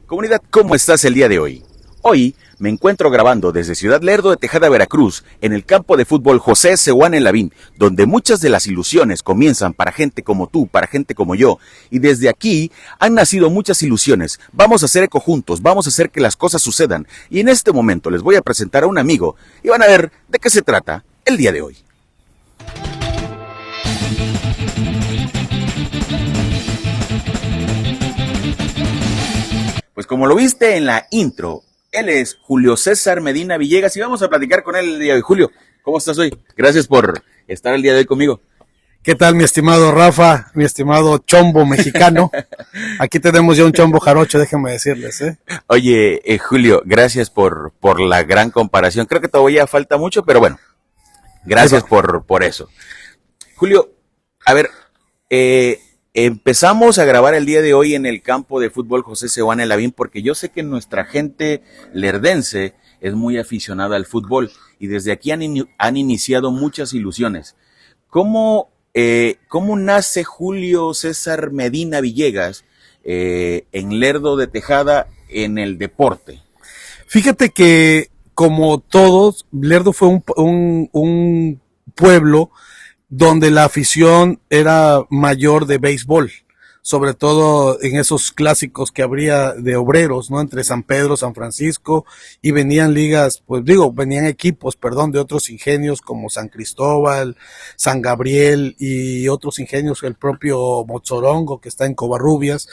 Comunidad, ¿cómo estás el día de hoy? Hoy me encuentro grabando desde Ciudad Lerdo de Tejada, Veracruz, en el campo de fútbol José Seoane Lavín, donde muchas de las ilusiones comienzan para gente como tú, para gente como yo, y desde aquí han nacido muchas ilusiones. Vamos a hacer eco juntos, vamos a hacer que las cosas sucedan, y en este momento les voy a presentar a un amigo, y van a ver de qué se trata el día de hoy. Pues como lo viste en la intro, él es Julio César Medina Villegas y vamos a platicar con él el día de hoy. Julio, ¿cómo estás hoy? Gracias por estar el día de hoy conmigo. ¿Qué tal, mi estimado Rafa, mi estimado chombo mexicano? Aquí tenemos ya un chombo jarocho, déjenme decirles, ¿eh? Oye, Julio, gracias por la gran comparación. Creo que todavía falta mucho, pero bueno, gracias por eso. Julio, a ver, empezamos a grabar el día de hoy en el campo de fútbol José Seoane Lavín porque yo sé que nuestra gente lerdense es muy aficionada al fútbol y desde aquí han iniciado muchas ilusiones. ¿Cómo nace Julio César Medina Villegas en Lerdo de Tejada en el deporte? Fíjate que, como todos, Lerdo fue un pueblo donde la afición era mayor de béisbol, sobre todo en esos clásicos que habría de obreros, ¿no? Entre San Pedro, San Francisco, y venían venían equipos, de otros ingenios como San Cristóbal, San Gabriel y otros ingenios, el propio Mozorongo que está en Covarrubias,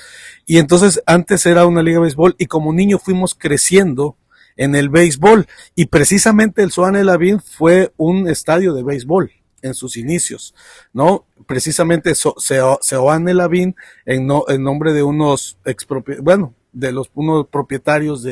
y entonces antes era una liga de béisbol y como niño fuimos creciendo en el béisbol, y precisamente el Seoane Lavín fue un estadio de béisbol en sus inicios, ¿no? Precisamente Seoane Lavín en nombre de unos unos propietarios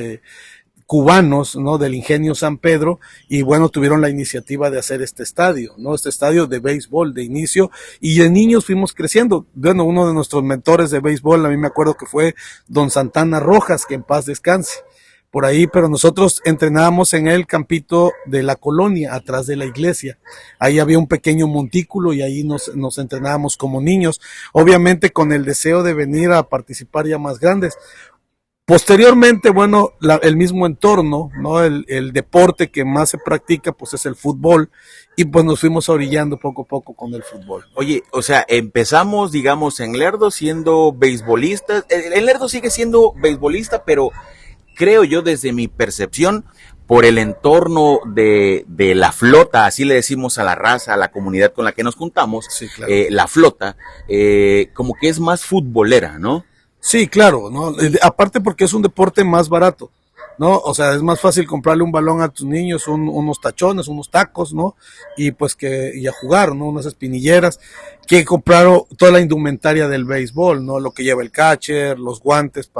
cubanos, ¿no? Del ingenio San Pedro, y bueno, tuvieron la iniciativa de hacer este estadio, ¿no? Este estadio de béisbol de inicio, y de niños fuimos creciendo. Bueno, uno de nuestros mentores de béisbol, a mí me acuerdo que fue don Santana Rojas, que en paz descanse. Por ahí, pero nosotros entrenábamos en el campito de la colonia, atrás de la iglesia. Ahí había un pequeño montículo y ahí nos entrenábamos como niños, obviamente con el deseo de venir a participar ya más grandes. Posteriormente, bueno, el mismo entorno, ¿no? El deporte que más se practica, pues es el fútbol, y pues nos fuimos orillando poco a poco con el fútbol. Oye, o sea, empezamos, digamos, en Lerdo siendo beisbolistas. El Lerdo sigue siendo beisbolista, pero creo yo desde mi percepción, por el entorno de la flota, así le decimos a la raza, a la comunidad con la que nos juntamos, sí, claro. La flota, como que es más futbolera, ¿no? Sí, claro, ¿no? Aparte porque es un deporte más barato, ¿no? O sea, es más fácil comprarle un balón a tus niños, unos tachones, unos tacos, ¿no? Y pues y a jugar, ¿no? Unas espinilleras, que comprar toda la indumentaria del béisbol, ¿no? Lo que lleva el catcher, los guantes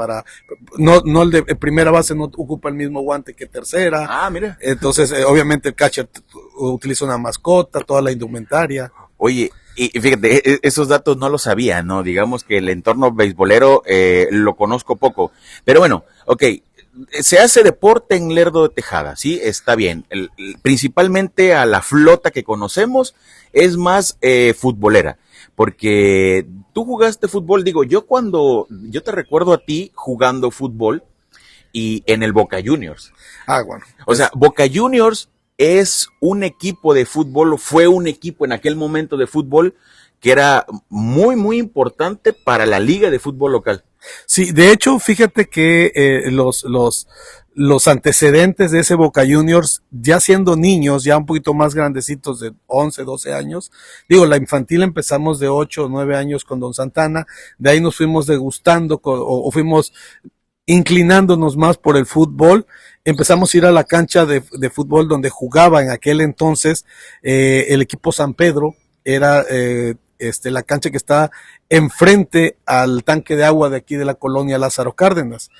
no el de primera base no ocupa el mismo guante que tercera. Ah, mira. Entonces, obviamente el catcher utiliza una mascota, toda la indumentaria. Oye, y fíjate, esos datos no los sabía, ¿no? Digamos que el entorno beisbolero lo conozco poco. Pero bueno, ok, se hace deporte en Lerdo de Tejada, ¿sí? Está bien. Principalmente a la flota que conocemos es más futbolera. Porque tú jugaste fútbol, digo, yo te recuerdo a ti jugando fútbol y en el Boca Juniors. Ah, bueno. O sea, Boca Juniors es un equipo de fútbol, fue un equipo en aquel momento de fútbol que era muy, muy importante para la liga de fútbol local. Sí, de hecho, fíjate que los antecedentes de ese Boca Juniors, ya siendo niños, ya un poquito más grandecitos de 11, 12 años, digo, la infantil empezamos de 8 o 9 años con don Santana, de ahí nos fuimos degustando o fuimos inclinándonos más por el fútbol. Empezamos a ir a la cancha de fútbol donde jugaba en aquel entonces el equipo San Pedro, era la cancha que está enfrente al tanque de agua de aquí de la colonia Lázaro Cárdenas.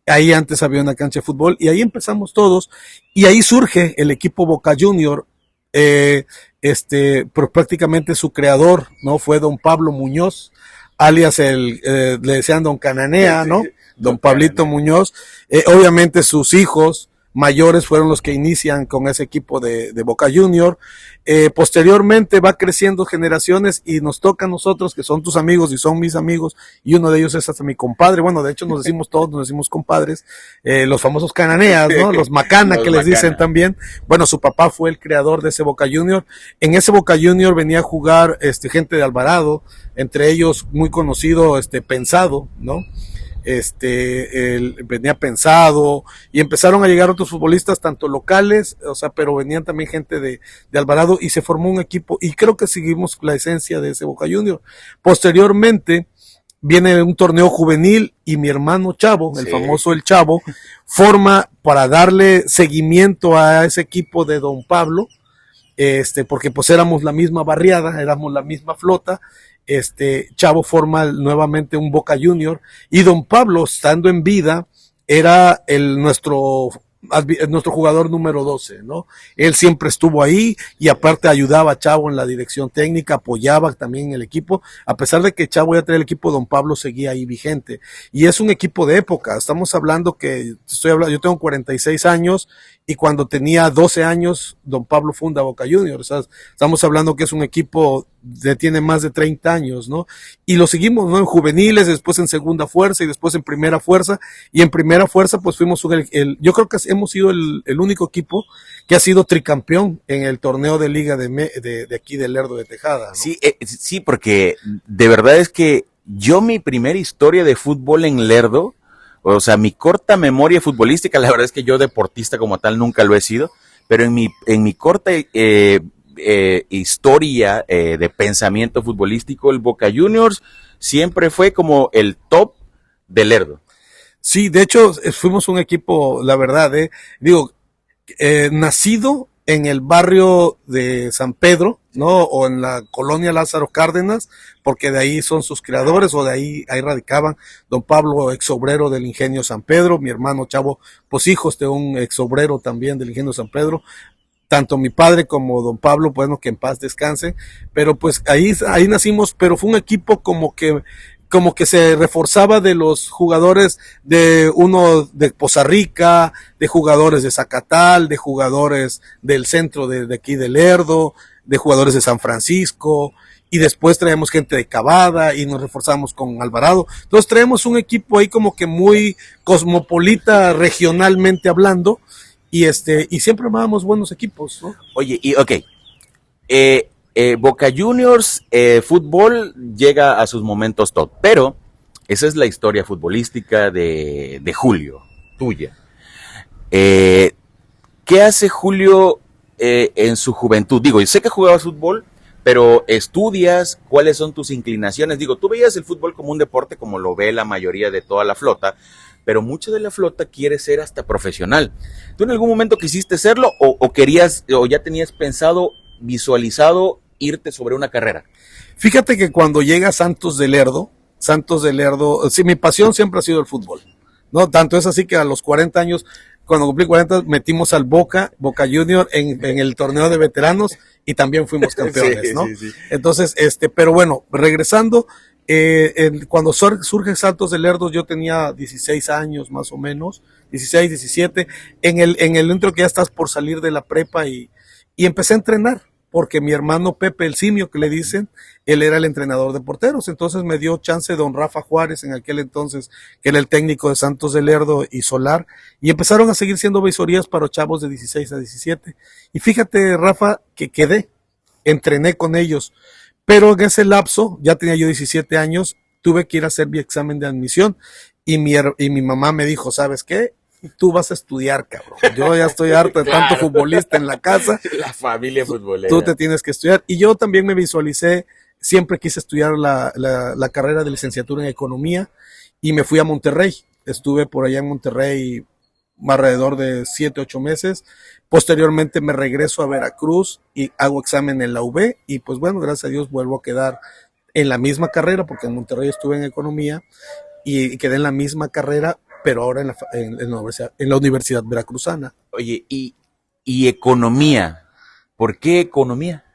Ahí antes había una cancha de fútbol y ahí empezamos todos, y ahí surge el equipo Boca Junior. Pero prácticamente su creador, ¿no? Fue don Pablo Muñoz, alias le decían don Cananea, ¿no? Don Pablito Muñoz. Obviamente sus hijos, mayores fueron los que inician con ese equipo de Boca Junior. Posteriormente va creciendo generaciones y nos toca a nosotros, que son tus amigos y son mis amigos, y uno de ellos es hasta mi compadre. Bueno, de hecho nos decimos todos, nos decimos compadres, los famosos cananeas, ¿no? Los macana que les dicen también. Bueno, su papá fue el creador de ese Boca Junior. En ese Boca Junior venía a jugar gente de Alvarado, entre ellos muy conocido Pensado, ¿no? Venía Pensado y empezaron a llegar otros futbolistas tanto locales, o sea, pero venían también gente de Alvarado y se formó un equipo y creo que seguimos la esencia de ese Boca Junior. Posteriormente viene un torneo juvenil y mi hermano Chavo, el famoso El Chavo, forma para darle seguimiento a ese equipo de Don Pablo, porque pues éramos la misma barriada, éramos la misma flota. Chavo forma nuevamente un Boca Junior y Don Pablo, estando en vida, era nuestro jugador número 12, ¿no? Él siempre estuvo ahí y aparte ayudaba a Chavo en la dirección técnica, apoyaba también en el equipo, a pesar de que Chavo ya tenía el equipo, Don Pablo seguía ahí vigente. Y es un equipo de época, estamos hablando que, yo tengo 46 años y cuando tenía 12 años, Don Pablo funda Boca Juniors, o sea, estamos hablando que es un equipo que tiene más de 30 años, ¿no? Y lo seguimos, ¿no? En juveniles, después en segunda fuerza y después en primera fuerza, y en primera fuerza pues fuimos yo creo que hemos sido el único equipo que ha sido tricampeón en el torneo de liga de aquí de Lerdo de Tejada, ¿no? Sí, sí, porque de verdad es que mi primera historia de fútbol en Lerdo, o sea, mi corta memoria futbolística, la verdad es que yo deportista como tal nunca lo he sido, pero en mi corta historia de pensamiento futbolístico, el Boca Juniors siempre fue como el top de Lerdo. Sí, de hecho, fuimos un equipo, la verdad, nacido en el barrio de San Pedro, ¿no? O en la colonia Lázaro Cárdenas, porque de ahí son sus creadores, o de ahí radicaban. Don Pablo, ex obrero del Ingenio San Pedro, mi hermano Chavo, pues hijos de un ex obrero también del Ingenio San Pedro. Tanto mi padre como Don Pablo, bueno, que en paz descanse, pero pues ahí nacimos, pero fue un equipo como que se reforzaba de los jugadores de Poza Rica, de jugadores de Zacatal, de jugadores del centro de aquí de Lerdo, de jugadores de San Francisco, y después traemos gente de Cavada y nos reforzamos con Alvarado. Entonces traemos un equipo ahí como que muy cosmopolita regionalmente hablando, y siempre armábamos buenos equipos, ¿no? Oye, y Boca Juniors, fútbol llega a sus momentos top, pero esa es la historia futbolística de Julio, tuya. ¿Qué hace Julio en su juventud? Digo, yo sé que jugabas fútbol, pero estudias, ¿cuáles son tus inclinaciones? Digo, tú veías el fútbol como un deporte, como lo ve la mayoría de toda la flota, pero mucho de la flota quiere ser hasta profesional. ¿Tú en algún momento quisiste serlo o querías, o ya tenías pensado, visualizado irte sobre una carrera? Fíjate que cuando llega Santos de Lerdo, sí, mi pasión siempre ha sido el fútbol, ¿no? Tanto es así que a los 40 años, cuando cumplí 40, metimos al Boca Junior en el torneo de veteranos y también fuimos campeones, sí, ¿no? Sí, sí. Entonces, pero bueno, regresando, cuando surge Santos de Lerdo, yo tenía 16 años más o menos, 16, 17, en el intro que ya estás por salir de la prepa y empecé a entrenar, porque mi hermano Pepe el Simio, que le dicen, él era el entrenador de porteros, entonces me dio chance don Rafa Juárez, en aquel entonces, que era el técnico de Santos de Lerdo y Solar, y empezaron a seguir siendo visorías para chavos de 16 a 17, y fíjate, Rafa, que entrené con ellos, pero en ese lapso, ya tenía yo 17 años, tuve que ir a hacer mi examen de admisión, y mi mamá me dijo, ¿sabes qué? Tú vas a estudiar, cabrón. Yo ya estoy harto de tanto futbolista en la casa. La familia futbolera. Tú te tienes que estudiar. Y yo también me visualicé, siempre quise estudiar la carrera de licenciatura en economía y me fui a Monterrey. Estuve por allá en Monterrey alrededor de 7, 8 meses. Posteriormente me regreso a Veracruz y hago examen en la UB y pues bueno, gracias a Dios vuelvo a quedar en la misma carrera porque en Monterrey estuve en economía y quedé en la misma carrera, pero ahora en la Universidad Veracruzana. Oye, y economía, ¿por qué economía?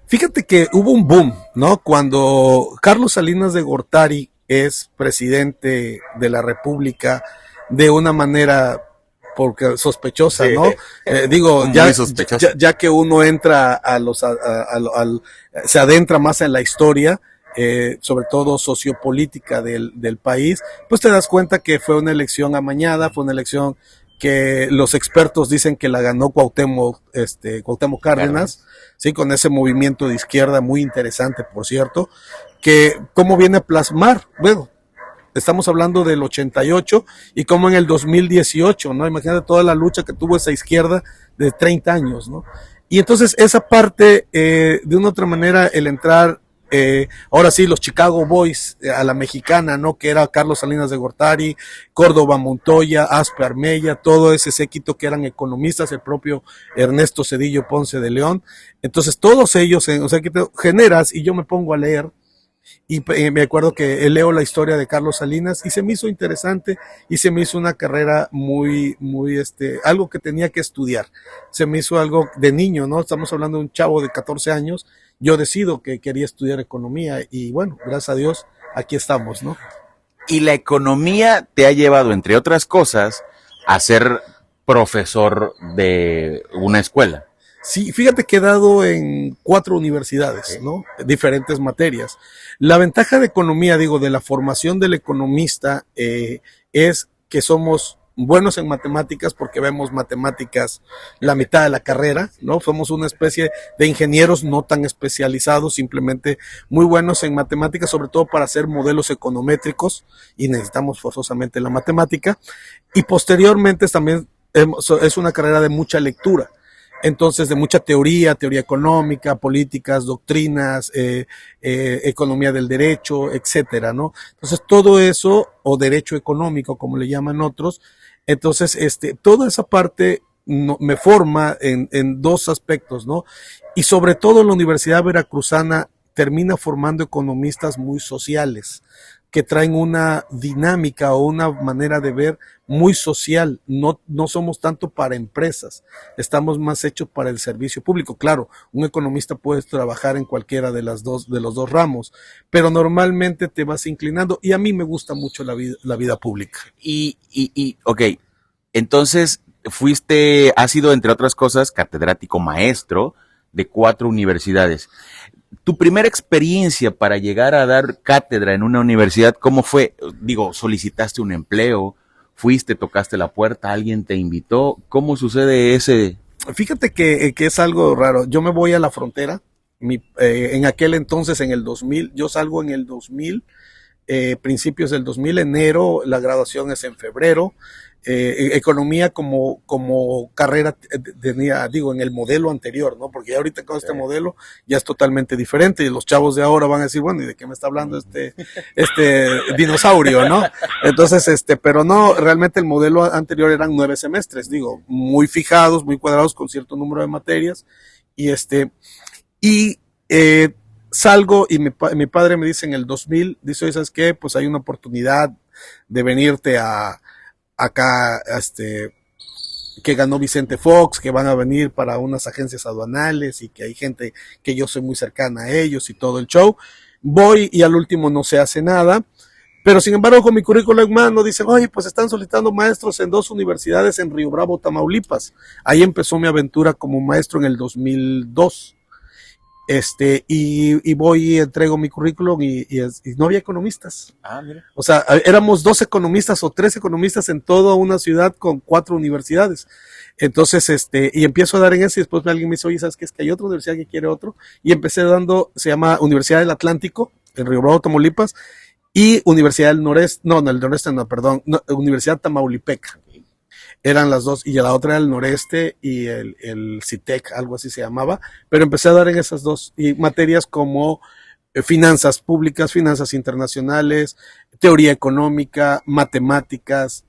Fíjate que hubo un boom, ¿no? Cuando Carlos Salinas de Gortari es presidente de la República de una manera porque sospechosa, Sí. ¿no? Digo, Muy ya, sospechosa. ya que uno entra se adentra más en la historia, sobre todo sociopolítica del país, pues te das cuenta que fue una elección amañada, fue una elección que los expertos dicen que la ganó Cuauhtémoc Cárdenas, sí, con ese movimiento de izquierda muy interesante, por cierto, que cómo viene a plasmar, bueno, estamos hablando del 88 y como en el 2018, ¿no? Imagínate toda la lucha que tuvo esa izquierda de 30 años, ¿no? Y entonces esa parte, de una u otra manera, el entrar, ahora sí, los Chicago Boys a la mexicana, ¿no? Que era Carlos Salinas de Gortari, Córdoba Montoya, Aspe Armella, todo ese séquito que eran economistas, el propio Ernesto Zedillo Ponce de León. Entonces todos ellos, o sea, que te generas y yo me pongo a leer y me acuerdo que leo la historia de Carlos Salinas y se me hizo interesante y se me hizo una carrera muy, algo que tenía que estudiar. Se me hizo algo de niño, ¿no? Estamos hablando de un chavo de 14 años. Yo decido que quería estudiar economía y bueno, gracias a Dios, aquí estamos, ¿no? Y la economía te ha llevado, entre otras cosas, a ser profesor de una escuela. Sí, fíjate que he dado en 4 universidades, ¿no? Diferentes materias. La ventaja de economía, digo, de la formación del economista, es que somos buenos en matemáticas porque vemos matemáticas la mitad de la carrera, ¿no? Somos una especie de ingenieros no tan especializados, simplemente muy buenos en matemáticas, sobre todo para hacer modelos econométricos y necesitamos forzosamente la matemática. Y posteriormente también es una carrera de mucha lectura. Entonces, de mucha teoría económica, políticas, doctrinas, economía del derecho, etcétera, ¿no? Entonces, todo eso, o derecho económico, como le llaman otros, entonces, toda esa parte me forma en 2 aspectos, ¿no? Y sobre todo la Universidad Veracruzana termina formando economistas muy sociales, que traen una dinámica o una manera de ver muy social. No somos tanto para empresas, estamos más hechos para el servicio público. Claro, un economista puede trabajar en cualquiera de los dos ramos, pero normalmente te vas inclinando y a mí me gusta mucho la vida pública. Ok, entonces has sido, entre otras cosas, catedrático maestro de 4 universidades. Tu primera experiencia para llegar a dar cátedra en una universidad, ¿cómo fue? Digo, ¿solicitaste un empleo? ¿Fuiste, tocaste la puerta? ¿Alguien te invitó? ¿Cómo sucede ese? Fíjate que es algo raro. Yo me voy a la frontera. En aquel entonces, en el 2000, yo salgo en el 2000, principios del 2000, enero, la graduación es en febrero. Economía como carrera tenía, digo, en el modelo anterior, ¿no? Porque ya ahorita con este modelo ya es totalmente diferente y los chavos de ahora van a decir, bueno, ¿y de qué me está hablando este dinosaurio, ¿no? Entonces, pero no, realmente el modelo anterior eran 9 semestres, digo, muy fijados, muy cuadrados con cierto número de materias y salgo y mi padre me dice en el 2000, dice, oye, ¿sabes qué? Pues hay una oportunidad de venirte acá, que ganó Vicente Fox, que van a venir para unas agencias aduanales y que hay gente que yo soy muy cercana a ellos y todo el show. Voy y al último no se hace nada, pero sin embargo con mi currículum en mano dicen, oye, pues están solicitando maestros en 2 universidades en Río Bravo, Tamaulipas. Ahí empezó mi aventura como maestro en el 2002. Y voy y entrego mi currículum y no había economistas. Mira. O sea, éramos 2 economistas o 3 economistas en toda una ciudad con 4 universidades. Entonces, y empiezo a dar en eso y después alguien me dice, oye, ¿sabes qué? Es que hay otra universidad que quiere otro. Y empecé dando, se llama Universidad del Atlántico, en Río Bravo, Tamaulipas, y Universidad del Noreste, el Noreste no, perdón, Universidad Tamaulipeca. Eran las 2, y la otra era el Noreste y el CITEC, algo así se llamaba, pero empecé a dar en esas 2 y materias como finanzas públicas, finanzas internacionales, teoría económica, matemáticas,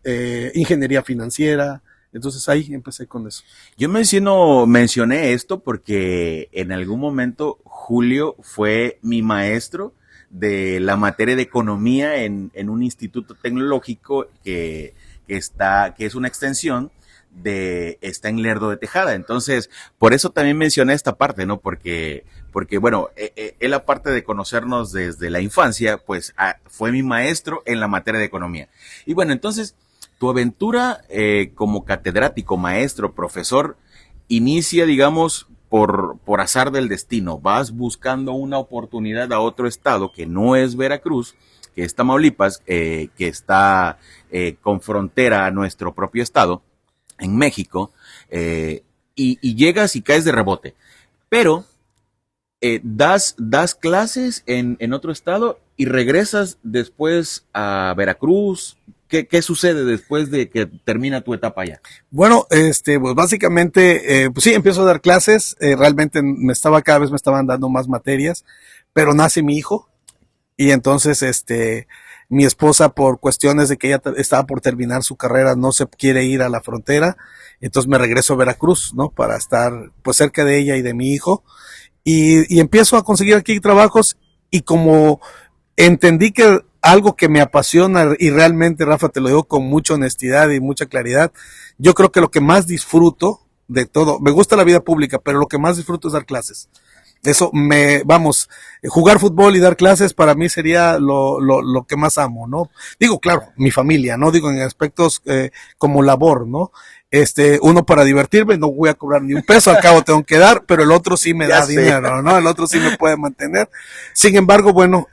ingeniería financiera. Entonces ahí empecé con eso. Yo mencioné esto porque en algún momento Julio fue mi maestro de la materia de economía en un instituto tecnológico que es una extensión está en Lerdo de Tejada. Entonces, por eso también mencioné esta parte, ¿no? Porque bueno, él aparte de conocernos desde la infancia, pues fue mi maestro en la materia de economía. Y bueno, entonces, Tu aventura como catedrático, maestro, profesor, inicia, digamos, por azar del destino. Vas buscando una oportunidad a otro estado que no es Veracruz, que es Tamaulipas, que está con frontera a nuestro propio estado, en México, y llegas y caes de rebote. Pero das clases en otro estado y regresas después a Veracruz. ¿Qué sucede después de que termina tu etapa allá? Bueno, pues básicamente, pues sí, empiezo a dar clases, realmente cada vez me estaban dando más materias, pero nace mi hijo y entonces, mi esposa por cuestiones de que ella estaba por terminar su carrera no se quiere ir a la frontera, entonces me regreso a Veracruz, ¿no? Para estar pues cerca de ella y de mi hijo y empiezo a conseguir aquí trabajos y como entendí que algo que me apasiona y realmente, Rafa, te lo digo con mucha honestidad y mucha claridad, yo creo que lo que más disfruto de todo, me gusta la vida pública, pero lo que más disfruto es dar clases. Eso jugar fútbol y dar clases para mí sería lo que más amo, ¿no? Digo, claro, mi familia, ¿no? Digo, en aspectos como labor, ¿no? Uno para divertirme, no voy a cobrar ni un peso, al cabo tengo que dar, pero el otro sí me da dinero, ¿no? El otro sí me puede mantener. Sin embargo, bueno,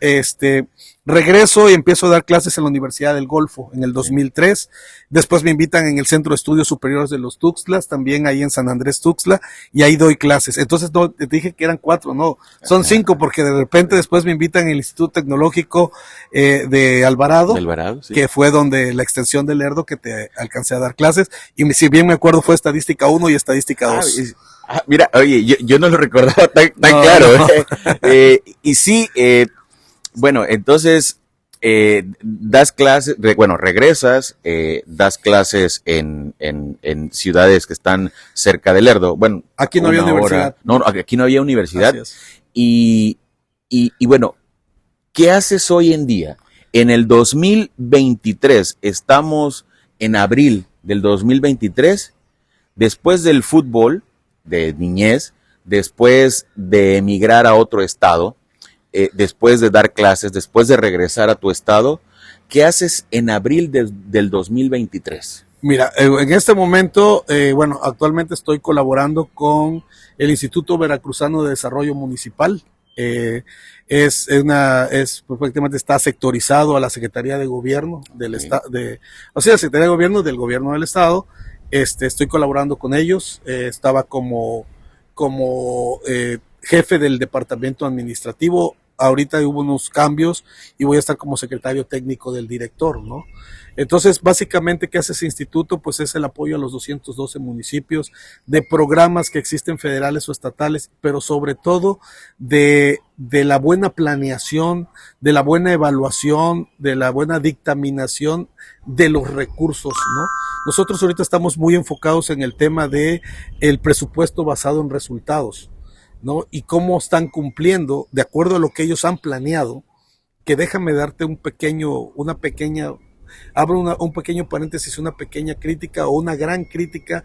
regreso y empiezo a dar clases en la Universidad del Golfo en el 2003. Después me invitan en el Centro de Estudios Superiores de los Tuxtlas, también ahí en San Andrés Tuxtla, y ahí doy clases. Entonces, no, te dije que eran 4, no, son 5, porque de repente después me invitan en el Instituto Tecnológico de Alvarado, Sí. que fue donde la extensión del Lerdo que te alcancé a dar clases, y si bien me acuerdo fue estadística 1 y estadística 2. Mira, oye, yo no lo recordaba tan no, claro. No. Y sí, bueno, entonces das clases, regresas, das clases en ciudades que están cerca del Lerdo. Bueno, aquí no había universidad. No, aquí no había universidad. Y bueno, ¿qué haces hoy en día? En el 2023, estamos en abril del 2023, después del fútbol de niñez, después de emigrar a otro estado, después de dar clases, después de regresar a tu estado, ¿qué haces en abril del 2023? Mira, en este momento, bueno, actualmente estoy colaborando con el Instituto Veracruzano de Desarrollo Municipal. Perfectamente está sectorizado a la Secretaría de Gobierno del Estado, o sea, la Secretaría de Gobierno del Gobierno del Estado. Estoy colaborando con ellos. Estaba como jefe del departamento administrativo. Ahorita hubo unos cambios y voy a estar como secretario técnico del director, ¿no? Entonces, básicamente, ¿qué hace ese instituto? Pues es el apoyo a los 212 municipios de programas que existen federales o estatales, pero sobre todo de la buena planeación, de la buena evaluación, de la buena dictaminación de los recursos, ¿no? Nosotros ahorita estamos muy enfocados en el tema de el presupuesto basado en resultados, ¿no? Y cómo están cumpliendo de acuerdo a lo que ellos han planeado, que déjame darte un pequeño paréntesis, una pequeña crítica o una gran crítica,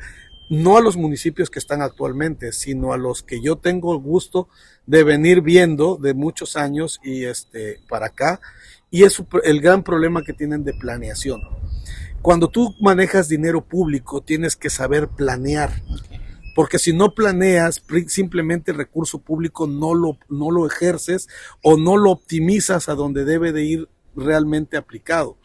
no a los municipios que están actualmente, sino a los que yo tengo el gusto de venir viendo de muchos años y para acá, y es el gran problema que tienen de planeación. Cuando tú manejas dinero público, tienes que saber planear. Porque si no planeas, simplemente el recurso público no lo ejerces o no lo optimizas a donde debe de ir realmente aplicado.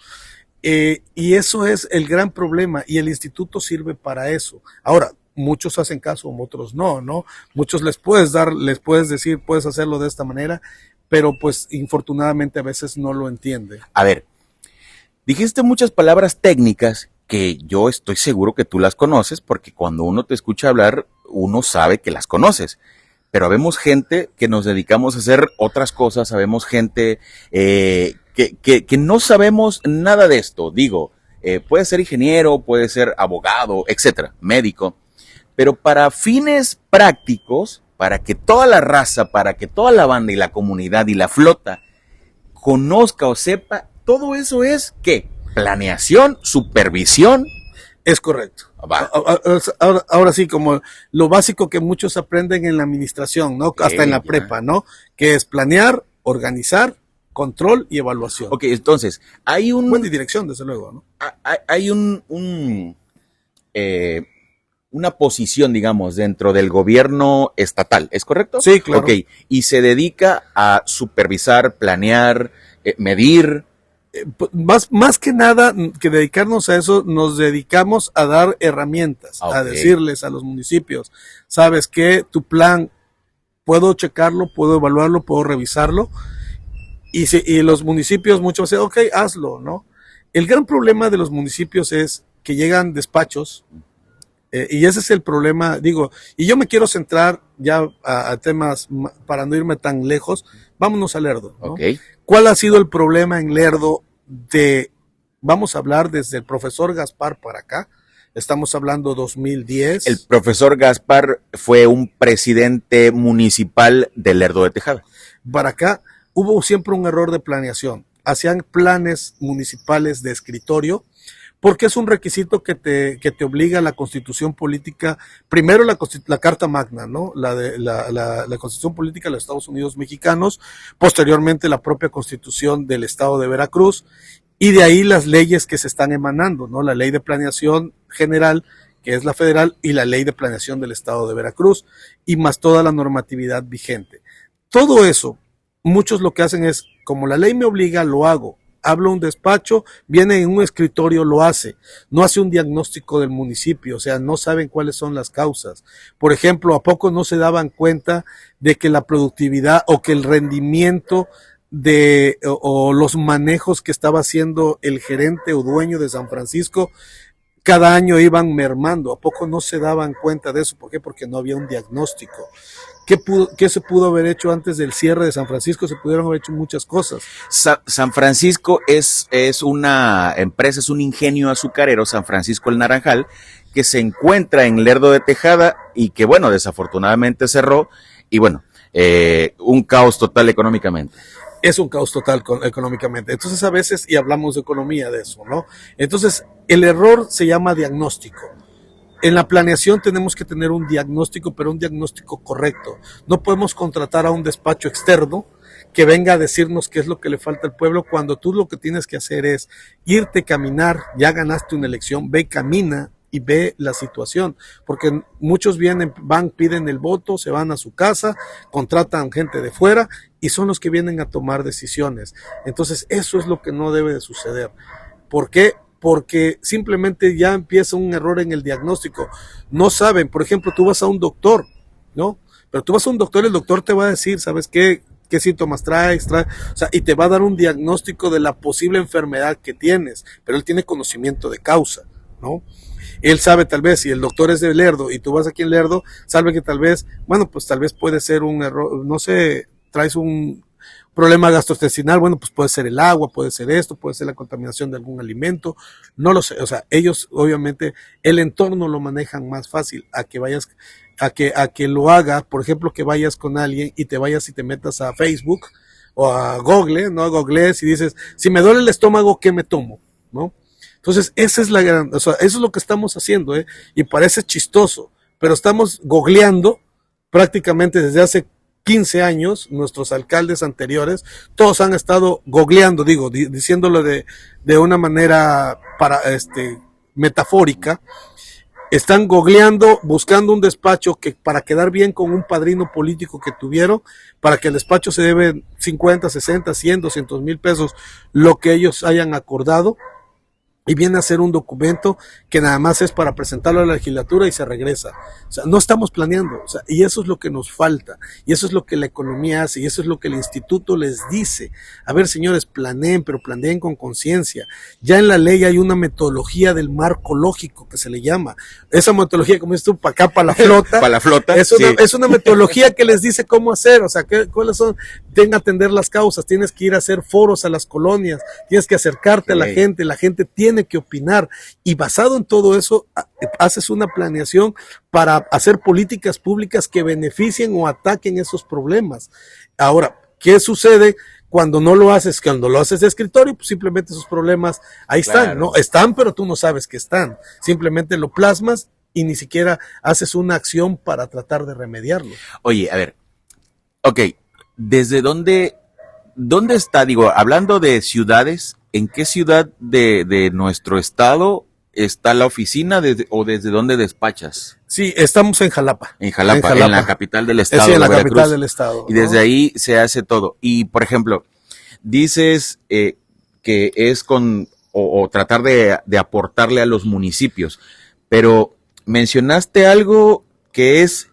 Y eso es el gran problema y el instituto sirve para eso. Ahora, muchos hacen caso, otros no. Muchos les puedes decir, puedes hacerlo de esta manera, pero pues infortunadamente a veces no lo entiende. A ver, dijiste muchas palabras técnicas que yo estoy seguro que tú las conoces, porque cuando uno te escucha hablar, uno sabe que las conoces. Pero habemos gente que nos dedicamos a hacer otras cosas, habemos gente que no sabemos nada de esto. Digo, puede ser ingeniero, puede ser abogado, etcétera, médico. Pero para fines prácticos, para que toda la raza, para que toda la banda y la comunidad y la flota conozca o sepa, todo eso es, ¿qué? Planeación, supervisión. Es correcto. Ahora sí, como lo básico que muchos aprenden en la administración, ¿no? Hasta en la prepa, ¿no? Que es planear, organizar control y evaluación. Ok, entonces, hay Buena dirección, desde luego, ¿no? hay una posición, digamos, dentro del gobierno estatal, ¿es correcto? Sí, claro. Ok, y se dedica a supervisar, planear, medir. Más que nada que dedicarnos a eso, nos dedicamos a dar herramientas, Okay. a decirles a los municipios, sabes que tu plan, puedo checarlo, puedo evaluarlo, puedo revisarlo, y los municipios muchos dicen, ok, hazlo, ¿no? El gran problema de los municipios es que llegan despachos, y ese es el problema, digo, y yo me quiero centrar ya a temas, para no irme tan lejos, vámonos a Lerdo, ¿no? Okay. ¿Cuál ha sido el problema en Lerdo vamos a hablar desde el profesor Gaspar para acá? Estamos hablando 2010. El profesor Gaspar fue un presidente municipal de Lerdo de Tejada. Para acá hubo siempre un error de planeación. Hacían planes municipales de escritorio, porque es un requisito que te obliga la Constitución Política, primero la Carta Magna, ¿no? La Constitución Política de los Estados Unidos Mexicanos, posteriormente la propia Constitución del Estado de Veracruz, y de ahí las leyes que se están emanando, ¿no? La Ley de Planeación General, que es la federal, y la Ley de Planeación del Estado de Veracruz, y más toda la normatividad vigente. Todo eso, muchos lo que hacen es, como la ley me obliga, lo hago. Hablo a un despacho, viene en un escritorio, lo hace. No hace un diagnóstico del municipio, o sea, no saben cuáles son las causas. Por ejemplo, ¿a poco no se daban cuenta de que la productividad o que el rendimiento o los manejos que estaba haciendo el gerente o dueño de San Francisco cada año iban mermando? ¿A poco no se daban cuenta de eso? ¿Por qué? Porque no había un diagnóstico. ¿Qué se pudo haber hecho antes del cierre de San Francisco? Se pudieron haber hecho muchas cosas. San Francisco es una empresa, es un ingenio azucarero, San Francisco el Naranjal, que se encuentra en Lerdo de Tejada y que, bueno, desafortunadamente cerró y, bueno, un caos total económicamente. Es un caos total económicamente. Entonces, a veces, y hablamos de economía de eso, ¿no? Entonces, el error se llama diagnóstico. En la planeación tenemos que tener un diagnóstico, pero un diagnóstico correcto. No podemos contratar a un despacho externo que venga a decirnos qué es lo que le falta al pueblo, cuando tú lo que tienes que hacer es irte a caminar, ya ganaste una elección, ve, camina y ve la situación, porque muchos van, piden el voto, se van a su casa, contratan gente de fuera y son los que vienen a tomar decisiones. Entonces, eso es lo que no debe de suceder. ¿Por qué? Porque simplemente ya empieza un error en el diagnóstico. No saben, por ejemplo, tú vas a un doctor, ¿no? Pero tú vas a un doctor, el doctor te va a decir, ¿sabes qué síntomas traes? O sea, y te va a dar un diagnóstico de la posible enfermedad que tienes, pero él tiene conocimiento de causa, ¿no? Él sabe tal vez, si el doctor es de Lerdo y tú vas aquí en Lerdo, sabe que tal vez, bueno, pues tal vez puede ser un error, no sé, traes un problema gastrointestinal, bueno, pues puede ser el agua, puede ser esto, puede ser la contaminación de algún alimento, no lo sé, o sea, ellos obviamente el entorno lo manejan más fácil a que vayas, a que lo haga, por ejemplo, que vayas con alguien y te vayas y te metas a Facebook o a Google, ¿no? Googlees y dices, si me duele el estómago, ¿qué me tomo? ¿No? Entonces, esa es o sea, eso es lo que estamos haciendo, y parece chistoso, pero estamos googleando prácticamente desde hace 15 años, nuestros alcaldes anteriores, todos han estado googleando, diciéndolo de una manera metafórica, están googleando, buscando un despacho que para quedar bien con un padrino político que tuvieron, para que el despacho se debe 50, 60, 100, 200 mil pesos, lo que ellos hayan acordado, y viene a ser un documento que nada más es para presentarlo a la legislatura y se regresa. O sea, no estamos planeando, o sea, y eso es lo que nos falta, y eso es lo que la economía hace, y eso es lo que el instituto les dice. A ver, señores, planeen, pero planeen con conciencia. Ya en la ley hay una metodología del marco lógico que se le llama. Esa metodología, como dices tú, para acá, para la flota. Para la flota. Es una metodología que les dice cómo hacer, o sea, cuáles son, tienen que atender las causas, tienes que ir a hacer foros a las colonias, tienes que acercarte a la gente tiene que opinar, y basado en todo eso haces una planeación para hacer políticas públicas que beneficien o ataquen esos problemas. Ahora, ¿qué sucede cuando no lo haces? Cuando lo haces de escritorio, pues simplemente esos problemas ahí están, claro. ¿No? Están, pero tú no sabes que están. Simplemente lo plasmas y ni siquiera haces una acción para tratar de remediarlo. Oye, a ver, ok, ¿desde dónde ¿Dónde está, digo, hablando de ciudades, en qué ciudad de nuestro estado está la oficina o desde dónde despachas? Sí, estamos en Jalapa. En Jalapa, en la capital del estado. Sí, en la Veracruz. capital del estado. Y desde ahí se hace todo. Y, por ejemplo, dices que es o tratar de aportarle a los municipios, pero mencionaste algo que es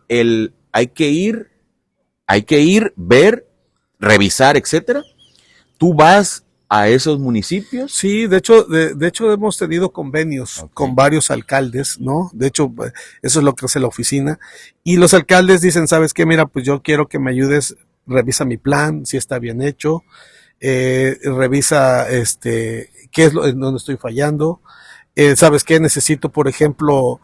hay que ir, ver, revisar, etcétera. ¿Tú vas a esos municipios? Sí, de hecho hemos tenido convenios con varios alcaldes, ¿no? De hecho, eso es lo que hace la oficina. Y los alcaldes dicen, ¿sabes qué? Mira, pues yo quiero que me ayudes, revisa mi plan, si está bien hecho, revisa qué es en donde estoy fallando. ¿Sabes qué? Necesito, por ejemplo,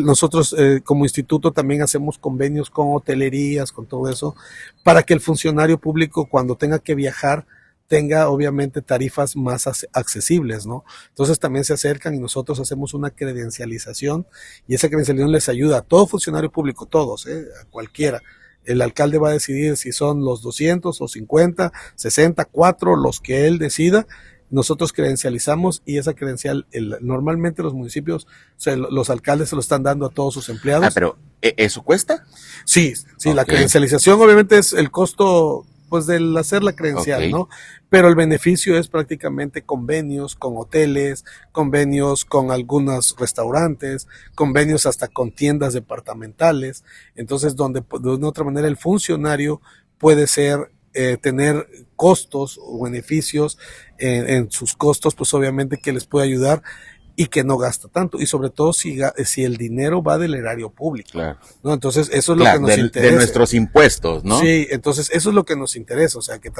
nosotros como instituto también hacemos convenios con hotelerías, con todo eso, para que el funcionario público cuando tenga que viajar tenga obviamente tarifas más accesibles, ¿no? Entonces también se acercan y nosotros hacemos una credencialización y esa credencialización les ayuda a todo funcionario público, todos, a cualquiera. El alcalde va a decidir si son los 200 o 50, 60, 4, los que él decida. Nosotros credencializamos y esa credencial, normalmente los municipios, los alcaldes se lo están dando a todos sus empleados. Pero ¿eso cuesta? Sí, la credencialización obviamente es el costo pues del hacer la credencial, ¿no? Pero el beneficio es prácticamente convenios con hoteles, convenios con algunos restaurantes, convenios hasta con tiendas departamentales, entonces donde de una otra manera el funcionario puede tener costos o beneficios en sus costos, pues obviamente que les puede ayudar y que no gasta tanto, y sobre todo si el dinero va del erario público, claro, ¿no? Entonces eso es lo que nos interesa. De nuestros impuestos, ¿no? Sí, entonces eso es lo que nos interesa, o sea, que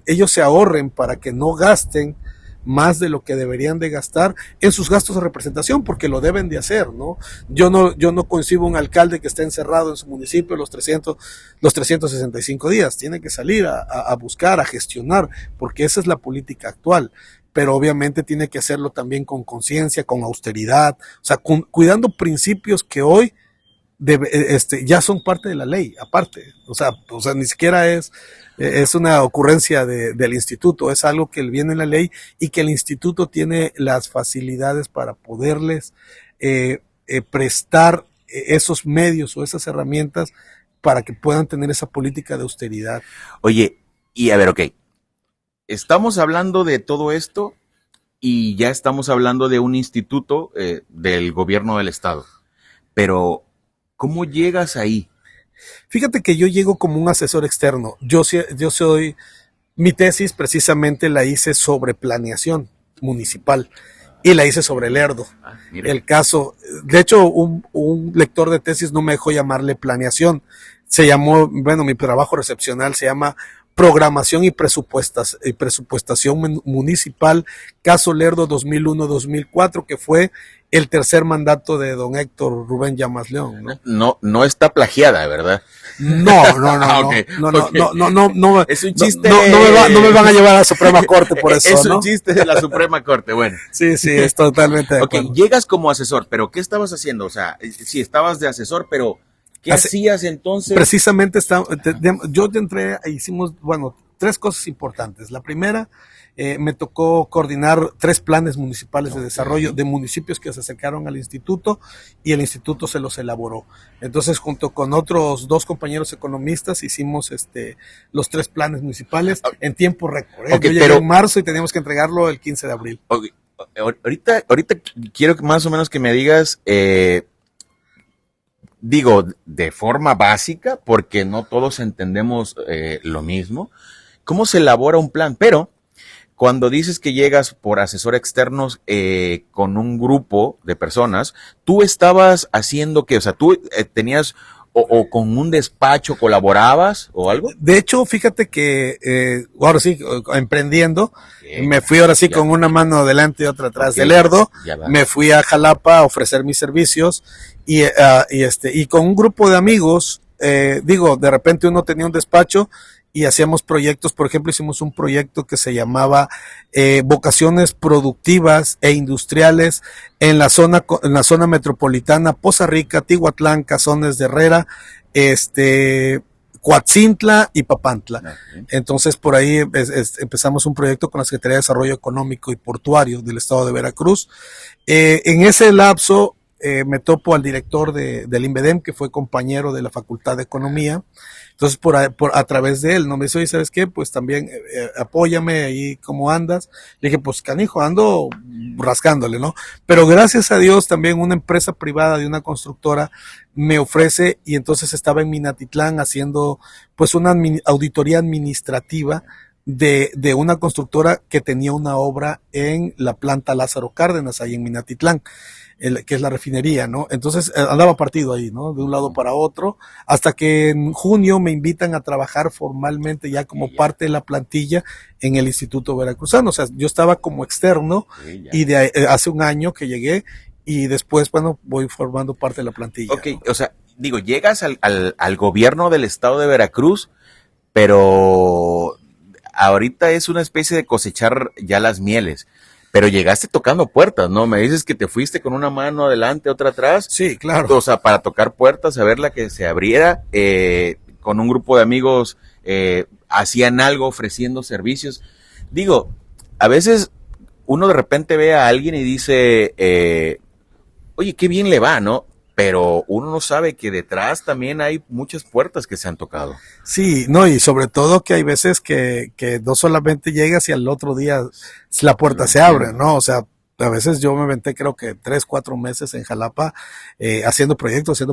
ellos se ahorren para que no gasten más de lo que deberían de gastar en sus gastos de representación, porque lo deben de hacer, ¿no? Yo no concibo un alcalde que esté encerrado en su municipio los 365 días, tiene que salir a buscar, a gestionar, porque esa es la política actual, pero obviamente tiene que hacerlo también con conciencia, con austeridad, o sea, cuidando principios que hoy ya son parte de la ley, aparte, o sea, ni siquiera es una ocurrencia del instituto, es algo que viene en la ley y que el instituto tiene las facilidades para poderles prestar esos medios o esas herramientas para que puedan tener esa política de austeridad. Oye, y a ver, ok, estamos hablando de todo esto y ya estamos hablando de un instituto del gobierno del estado, pero ¿cómo llegas ahí? Fíjate que yo llego como un asesor externo. Mi tesis precisamente la hice sobre planeación municipal y la hice sobre Lerdo. El caso, de hecho, un lector de tesis no me dejó llamarle planeación. Mi trabajo recepcional se llama Programación y Presupuestación Municipal, caso Lerdo 2001-2004, que fue el tercer mandato de don Héctor Rubén Llamas León, ¿no? No está plagiada, ¿verdad? No. Es un chiste. No me van a llevar a la Suprema Corte por eso, es un chiste de la Suprema Corte, bueno. Sí, es totalmente de acuerdo. Ok, llegas como asesor, pero ¿qué estabas haciendo? O sea, sí, estabas de asesor, pero ¿qué hacías entonces? Precisamente yo entré, hicimos, tres cosas importantes. La primera, me tocó coordinar 3 planes municipales de desarrollo de municipios que se acercaron al instituto y el instituto se los elaboró. Entonces, junto con otros 2 compañeros economistas, hicimos los 3 planes municipales en tiempo récord. Yo llegué en marzo y teníamos que entregarlo el 15 de abril. Okay. Ahorita quiero más o menos que me digas, digo, de forma básica, porque no todos entendemos lo mismo, cómo se elabora un plan, pero cuando dices que llegas por asesor externos con un grupo de personas, ¿tú estabas haciendo qué? O sea, ¿tú tenías o con un despacho colaborabas o algo? De hecho, fíjate que ahora sí, emprendiendo, me fui ahora sí con una mano adelante y otra atrás de Lerdo, me fui a Jalapa a ofrecer mis servicios y con un grupo de amigos, de repente uno tenía un despacho y hacíamos proyectos. Por ejemplo, hicimos un proyecto que se llamaba Vocaciones Productivas e Industriales en la zona metropolitana, Poza Rica, Tihuatlán, Cazones de Herrera, Coatzintla y Papantla. Okay. Entonces por ahí empezamos un proyecto con la Secretaría de Desarrollo Económico y Portuario del Estado de Veracruz. En ese lapso me topo al director del INVEDEM, que fue compañero de la Facultad de Economía. Entonces, a través de él, ¿no? Me dice, oye, ¿sabes qué? Pues también apóyame ahí, ¿cómo andas? Le dije, pues canijo, ando rascándole, ¿no? Pero gracias a Dios también una empresa privada de una constructora me ofrece, y entonces estaba en Minatitlán haciendo pues una auditoría administrativa de una constructora que tenía una obra en la planta Lázaro Cárdenas, ahí en Minatitlán, que es la refinería, ¿no? Entonces andaba partido ahí, ¿no? De un lado para otro, hasta que en junio me invitan a trabajar formalmente ya como parte de la plantilla en el Instituto Veracruzano. O sea, yo estaba como externo y hace un año que llegué, y después, bueno, voy formando parte de la plantilla. Ok, ¿no? O sea, digo, llegas al gobierno del estado de Veracruz, pero ahorita es una especie de cosechar ya las mieles. Pero llegaste tocando puertas, ¿no? Me dices que te fuiste con una mano adelante, otra atrás. Sí, claro. O sea, para tocar puertas, a ver la que se abriera, con un grupo de amigos, hacían algo, ofreciendo servicios. Digo, a veces uno de repente ve a alguien y dice, oye, qué bien le va, ¿no? Pero uno no sabe que detrás también hay muchas puertas que se han tocado. Sí, no, y sobre todo que hay veces que no solamente llegas y al otro día la puerta se abre, ¿no? O sea, a veces yo me aventé creo que 3, 4 meses en Jalapa haciendo proyectos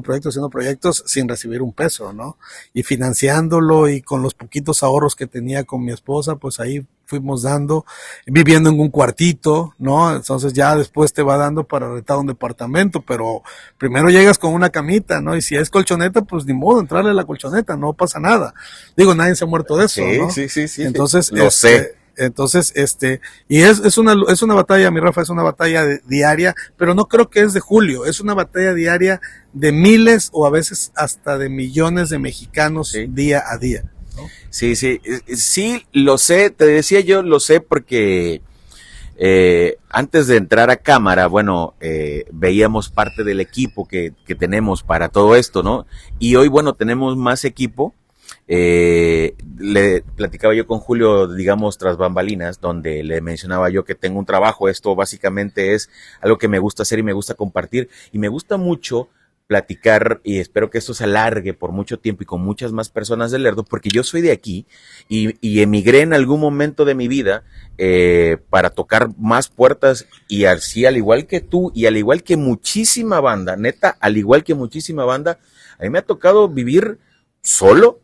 sin recibir un peso, ¿no? Y financiándolo, y con los poquitos ahorros que tenía con mi esposa, pues ahí fuimos dando, viviendo en un cuartito, ¿no? Entonces ya después te va dando para rentar un departamento, pero primero llegas con una camita, ¿no? Y si es colchoneta, pues ni modo, entrarle a la colchoneta, no pasa nada. Digo, nadie se ha muerto de eso, sí, ¿no? Sí. Entonces, lo sé. Entonces, y es una batalla, mi Rafa, es una batalla diaria, pero no creo que es de Julio, es una batalla diaria de miles o a veces hasta de millones de mexicanos día a día, ¿no? Sí, lo sé, te decía yo, lo sé porque antes de entrar a cámara, bueno, veíamos parte del equipo que tenemos para todo esto, ¿no? Y hoy, bueno, tenemos más equipo. Le platicaba yo con Julio, digamos, tras bambalinas, donde le mencionaba yo que tengo un trabajo. Esto básicamente es algo que me gusta hacer y me gusta compartir, y me gusta mucho platicar, y espero que esto se alargue por mucho tiempo y con muchas más personas del Lerdo, porque yo soy de aquí y emigré en algún momento de mi vida para tocar más puertas, y así, al igual que tú y al igual que muchísima banda, neta, al igual que muchísima banda, a mí me ha tocado vivir solo,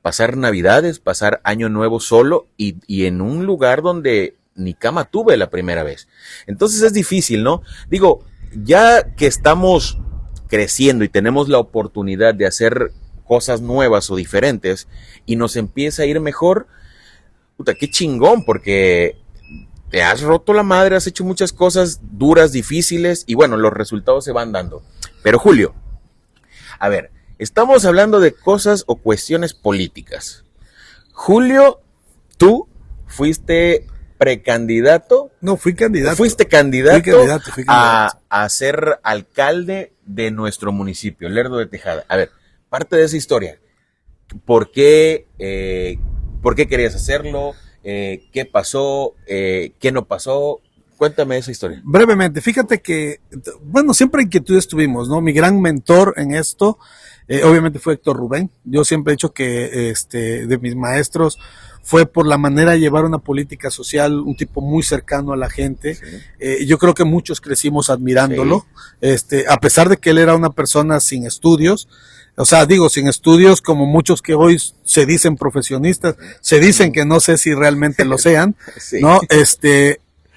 pasar Navidades, pasar Año Nuevo solo, y en un lugar donde ni cama tuve la primera vez. Entonces es difícil, ¿no? Digo, ya que estamos creciendo y tenemos la oportunidad de hacer cosas nuevas o diferentes y nos empieza a ir mejor, puta, qué chingón, porque te has roto la madre, has hecho muchas cosas duras, difíciles, y bueno, los resultados se van dando. Pero Julio, a ver, estamos hablando de cosas o cuestiones políticas. Julio, tú fuiste precandidato. No, fui candidato. Fuiste candidato, fui candidato. A ser alcalde de nuestro municipio, Lerdo de Tejada. A ver, parte de esa historia. ¿Por qué querías hacerlo? ¿Qué pasó? ¿Qué no pasó? Cuéntame esa historia. Brevemente, fíjate que, bueno, siempre inquietudes tuvimos, ¿no? Mi gran mentor en esto, obviamente fue Héctor Rubén. Yo siempre he dicho que de mis maestros fue por la manera de llevar una política social, un tipo muy cercano a la gente. Sí. Yo creo que muchos crecimos admirándolo, sí. A pesar de que él era una persona sin estudios. O sea, digo, sin estudios, como muchos que hoy se dicen profesionistas, se dicen que no sé si realmente lo sean, sí. ¿No?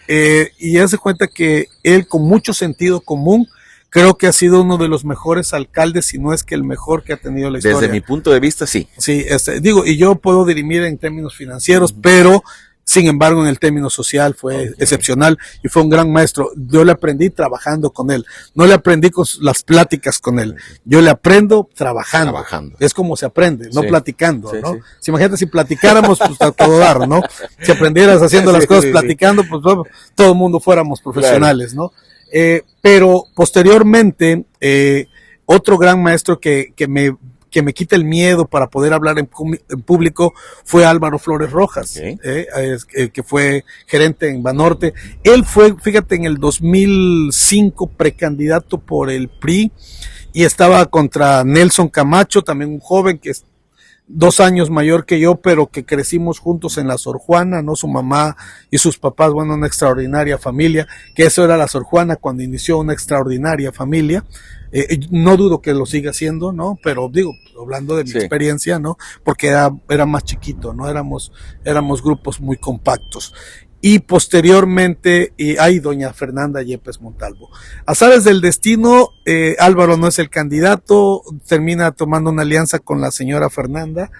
Y hace cuenta que él, con mucho sentido común, creo que ha sido uno de los mejores alcaldes, si no es que el mejor que ha tenido la historia. Desde mi punto de vista, sí. Sí, digo, y yo puedo dirimir en términos financieros, pero sin embargo en el término social fue excepcional y fue un gran maestro. Yo le aprendí trabajando con él, no le aprendí con las pláticas con él, yo le aprendo trabajando. Es como se aprende, no platicando, ¿no? Sí. Si, imagínate si platicáramos, pues a todo dar, ¿no? Si aprendieras haciendo las cosas platicando, pues todo el mundo fuéramos profesionales, ¿no? Pero posteriormente, otro gran maestro que que me quita el miedo para poder hablar en público fue Álvaro Flores Rojas, Okay. Que fue gerente en Banorte. Él fue, fíjate, en el 2005 precandidato por el PRI y estaba contra Nelson Camacho, también un joven que es 2 años mayor que yo, pero que crecimos juntos en la Sor Juana, ¿no? Su mamá y sus papás, bueno, una extraordinaria familia, que eso era la Sor Juana cuando inició, una extraordinaria familia. No dudo que lo siga haciendo, ¿no? Pero digo, hablando de mi experiencia, ¿no? Porque era más chiquito, ¿no? Éramos grupos muy compactos. Y posteriormente, hay doña Fernanda Yepes Montalvo. Azares del destino, Álvaro no es el candidato, termina tomando una alianza con la señora Fernanda,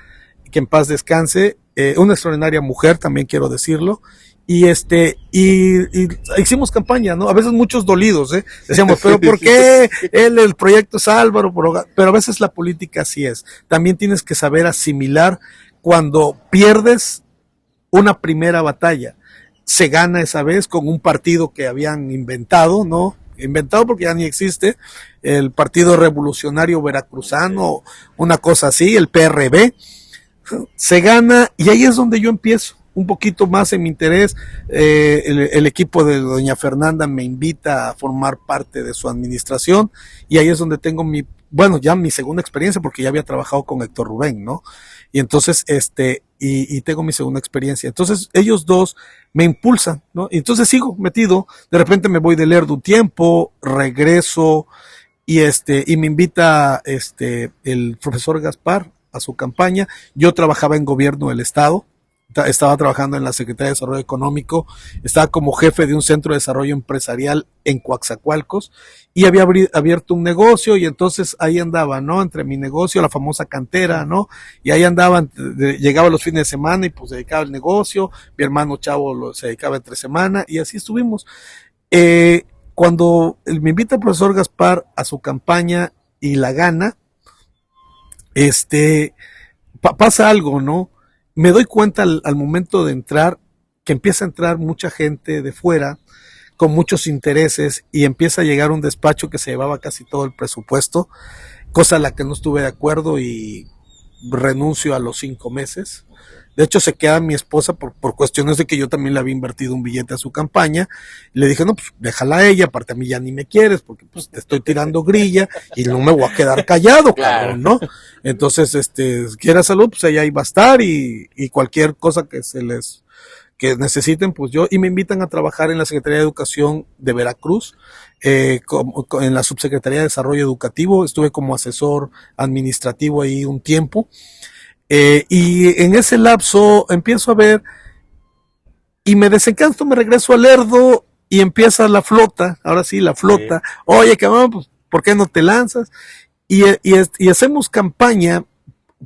que en paz descanse, una extraordinaria mujer, también quiero decirlo, y hicimos campaña, ¿no? A veces muchos dolidos, decíamos, pero ¿por qué el proyecto es Álvaro? Pero a veces la política así es. También tienes que saber asimilar cuando pierdes una primera batalla. Se gana esa vez con un partido que habían inventado, ¿no? Inventado porque ya ni existe, el Partido Revolucionario Veracruzano, una cosa así, el PRB. Se gana y ahí es donde yo empiezo un poquito más en mi interés. El equipo de doña Fernanda me invita a formar parte de su administración y ahí es donde tengo mi segunda experiencia, porque ya había trabajado con Héctor Rubén, ¿no? Y entonces, y tengo mi segunda experiencia. Entonces, ellos dos me impulsan, ¿no? Y entonces sigo metido, de repente me voy de Lerdo un tiempo, regreso, y me invita, el profesor Gaspar a su campaña. Yo trabajaba en gobierno del estado, estaba trabajando en la Secretaría de Desarrollo Económico, estaba como jefe de un centro de desarrollo empresarial en Coaxacualcos y había abierto un negocio y entonces ahí andaba, ¿no? Entre mi negocio, la famosa cantera, ¿no? Y ahí andaban, llegaba los fines de semana y pues dedicaba el negocio, mi hermano Chavo se dedicaba entre semana y así estuvimos. Cuando me invita el profesor Gaspar a su campaña y la gana, pasa algo, ¿no? Me doy cuenta al momento de entrar que empieza a entrar mucha gente de fuera con muchos intereses y empieza a llegar un despacho que se llevaba casi todo el presupuesto, cosa a la que no estuve de acuerdo y renuncio a los 5 meses. De hecho, se queda mi esposa por cuestiones de que yo también le había invertido un billete a su campaña. Le dije, no, pues déjala a ella, aparte a mí ya ni me quieres, porque pues te estoy tirando grilla y no me voy a quedar callado, cabrón, ¿no? Entonces, quiera salud, pues ella ahí va a estar y cualquier cosa que necesiten, pues y me invitan a trabajar en la Secretaría de Educación de Veracruz, en la Subsecretaría de Desarrollo Educativo, estuve como asesor administrativo ahí un tiempo. Y en ese lapso empiezo a ver y me desencanto, me regreso a Lerdo y empieza la flota, ahora sí, la flota. Sí. Oye, cabrón, pues, ¿por qué no te lanzas? Y hacemos campaña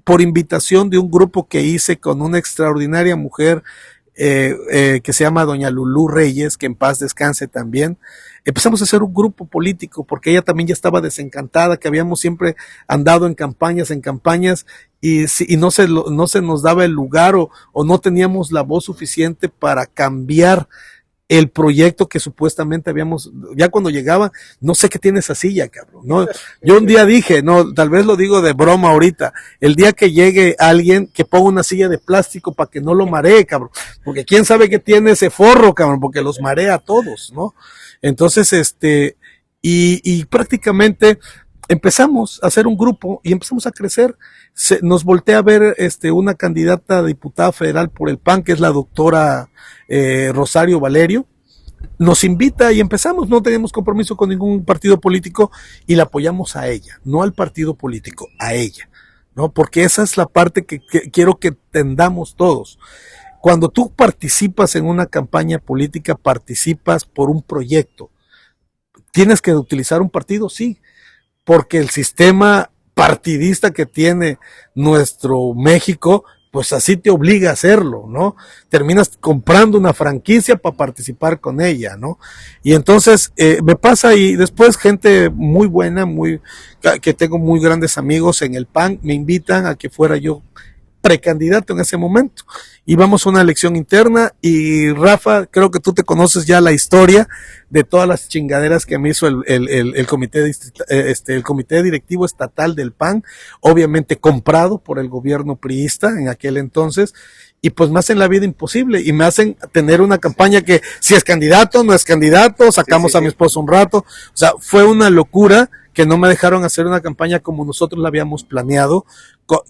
por invitación de un grupo que hice con una extraordinaria mujer que se llama doña Lulú Reyes, que en paz descanse también. Empezamos a hacer un grupo político porque ella también ya estaba desencantada, que habíamos siempre andado en campañas y no se nos daba el lugar o no teníamos la voz suficiente para cambiar el proyecto que supuestamente habíamos, ya cuando llegaba, no sé qué tiene esa silla, cabrón, ¿no? Yo un día dije, no, tal vez lo digo de broma ahorita, el día que llegue alguien que ponga una silla de plástico para que no lo maree, cabrón, porque quién sabe qué tiene ese forro, cabrón, porque los marea a todos, ¿no? Entonces, y prácticamente empezamos a hacer un grupo y empezamos a crecer. Nos voltea a ver una candidata a diputada federal por el PAN, que es la doctora Rosario Valerio. Nos invita y empezamos, no tenemos compromiso con ningún partido político y la apoyamos a ella, no al partido político, a ella, ¿no? Porque esa es la parte que quiero que entendamos todos. Cuando tú participas en una campaña política, participas por un proyecto. ¿Tienes que utilizar un partido? Sí, porque el sistema partidista que tiene nuestro México, pues así te obliga a hacerlo, ¿no? Terminas comprando una franquicia para participar con ella, ¿no? Y entonces me pasa y después gente muy buena, que tengo muy grandes amigos en el PAN, me invitan a que fuera yo precandidato en ese momento. Íbamos a una elección interna y Rafa, creo que tú te conoces ya la historia de todas las chingaderas que me hizo el comité directivo estatal del PAN, obviamente comprado por el gobierno priista en aquel entonces, y pues me hacen la vida imposible y me hacen tener una campaña que si es candidato, no es candidato, sacamos a mi esposo un rato, o sea, fue una locura que no me dejaron hacer una campaña como nosotros la habíamos planeado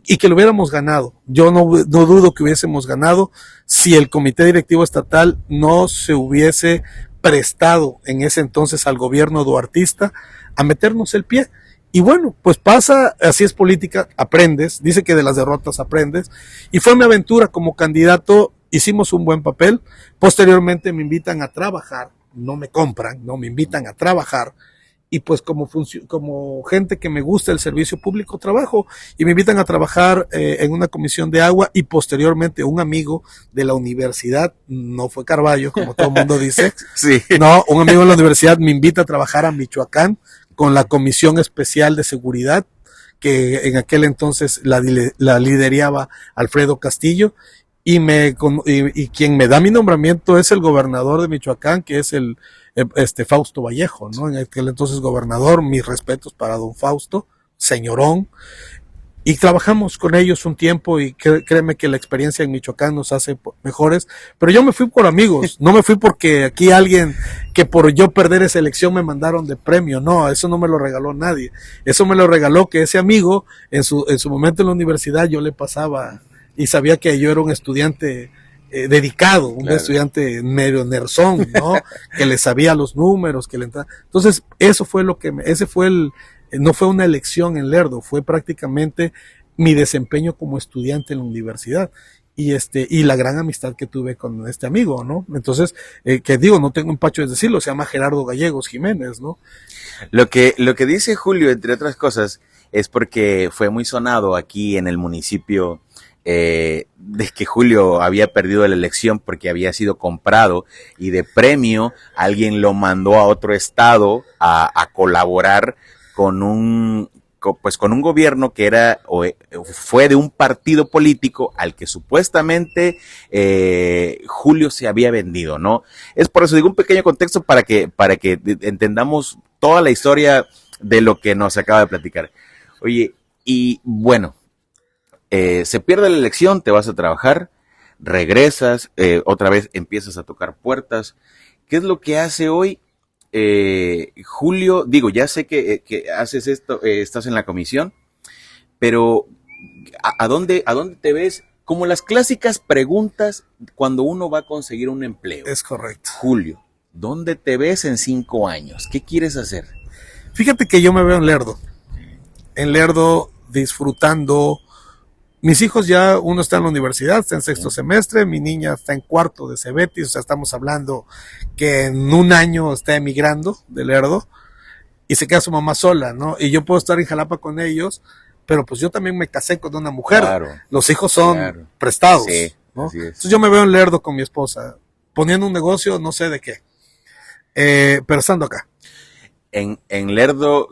y que lo hubiéramos ganado. Yo no dudo que hubiésemos ganado si el comité directivo estatal no se hubiese prestado en ese entonces al gobierno duartista a meternos el pie. Y bueno, pues pasa, así es política, aprendes, dice que de las derrotas aprendes, y fue mi aventura como candidato, hicimos un buen papel, posteriormente me invitan a trabajar, no me compran, no me invitan a trabajar, y pues como gente que me gusta el servicio público trabajo, y me invitan a trabajar en una comisión de agua, y posteriormente un amigo de la universidad, no fue Carballo, como todo el mundo dice, sí. No, un amigo de la universidad me invita a trabajar a Michoacán, con la Comisión Especial de Seguridad, que en aquel entonces la lideraba Alfredo Castillo, y quien me da mi nombramiento es el gobernador de Michoacán, que es Fausto Vallejo, ¿no? En aquel entonces gobernador, mis respetos para don Fausto, señorón, y trabajamos con ellos un tiempo y créeme que la experiencia en Michoacán nos hace mejores, pero yo me fui por amigos, no me fui porque aquí alguien que por yo perder esa elección me mandaron de premio, no, eso no me lo regaló nadie, eso me lo regaló que ese amigo en su momento en la universidad yo le pasaba y sabía que yo era un estudiante dedicado, un estudiante medio nerzón, ¿no? Que le sabía los números, que le entraba. Entonces, eso fue no fue una elección en Lerdo, fue prácticamente mi desempeño como estudiante en la universidad y la gran amistad que tuve con este amigo, ¿no? Entonces, que digo, no tengo empacho de decirlo, se llama Gerardo Gallegos Jiménez, ¿no? Lo que dice Julio, entre otras cosas, es porque fue muy sonado aquí en el municipio de que Julio había perdido la elección porque había sido comprado y de premio alguien lo mandó a otro estado a colaborar con un gobierno que fue de un partido político al que supuestamente Julio se había vendido, ¿no? Es por eso digo un pequeño contexto para que entendamos toda la historia de lo que nos acaba de platicar. Oye, y bueno, se pierde la elección, te vas a trabajar, regresas, otra vez empiezas a tocar puertas. ¿Qué es lo que hace hoy? Julio, digo, ya sé que haces esto, estás en la comisión, pero ¿a dónde te ves? Como las clásicas preguntas cuando uno va a conseguir un empleo. Es correcto. Julio, ¿dónde te ves en 5 años? ¿Qué quieres hacer? Fíjate que yo me veo en Lerdo disfrutando. Mis hijos ya, uno está en la universidad, está en 6º semestre, mi niña está en 4º de Cebetis, o sea, estamos hablando que en un año está emigrando de Lerdo y se queda su mamá sola, ¿no? Y yo puedo estar en Jalapa con ellos, pero pues yo también me casé con una mujer, claro, los hijos son prestados, sí, ¿no? Entonces yo me veo en Lerdo con mi esposa, poniendo un negocio, no sé de qué, pero estando acá. En Lerdo,